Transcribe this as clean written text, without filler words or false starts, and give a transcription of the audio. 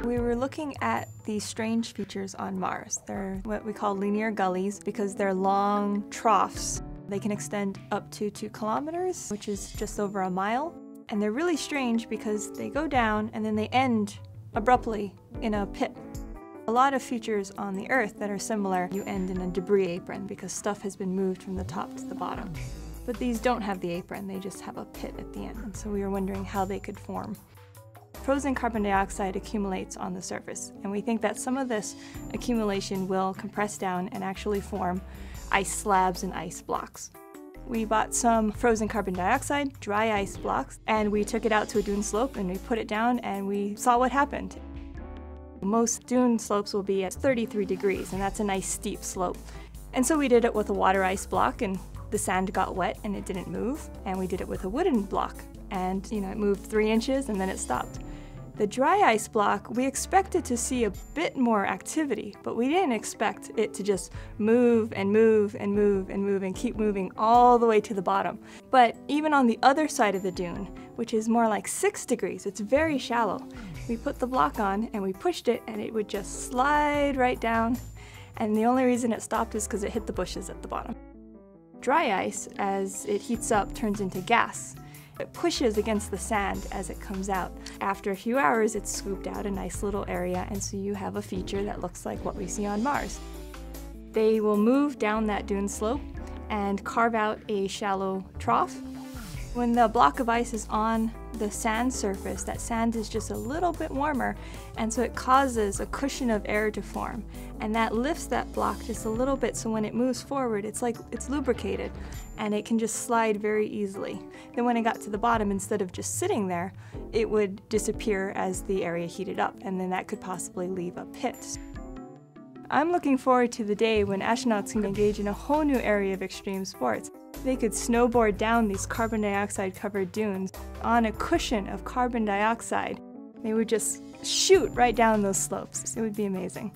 We were looking at these strange features on Mars. They're what we call linear gullies because they're long troughs. They can extend up to 2 kilometers, which is just over a mile. And they're really strange because they go down and then they end abruptly in a pit. A lot of features on the Earth that are similar, you end in a debris apron because stuff has been moved from the top to the bottom. But these don't have the apron, they just have a pit at the end. And so we were wondering how they could form. Frozen carbon dioxide accumulates on the surface, and we think that some of this accumulation will compress down and actually form ice slabs and ice blocks. We bought some frozen carbon dioxide, dry ice blocks, and we took it out to a dune slope and we put it down and we saw what happened. Most dune slopes will be at 33 degrees, and that's a nice steep slope. And so we did it with a water ice block, and the sand got wet and it didn't move. And we did it with a wooden block, and it moved 3 inches and then it stopped. The dry ice block, we expected to see a bit more activity, but we didn't expect it to just move and move and move and move and keep moving all the way to the bottom. But even on the other side of the dune, which is more like 6 degrees, it's very shallow, we put the block on and we pushed it and it would just slide right down. And the only reason it stopped is because it hit the bushes at the bottom. Dry ice, as it heats up, turns into gas. It pushes against the sand as it comes out. After a few hours, it's scooped out a nice little area, and so you have a feature that looks like what we see on Mars. They will move down that dune slope and carve out a shallow trough. When the block of ice is on the sand surface, that sand is just a little bit warmer, and so it causes a cushion of air to form. And that lifts that block just a little bit, so when it moves forward, it's like it's lubricated, and it can just slide very easily. Then when it got to the bottom, instead of just sitting there, it would disappear as the area heated up, and then that could possibly leave a pit. I'm looking forward to the day when astronauts can engage in a whole new area of extreme sports. They could snowboard down these carbon dioxide-covered dunes on a cushion of carbon dioxide. They would just shoot right down those slopes. It would be amazing.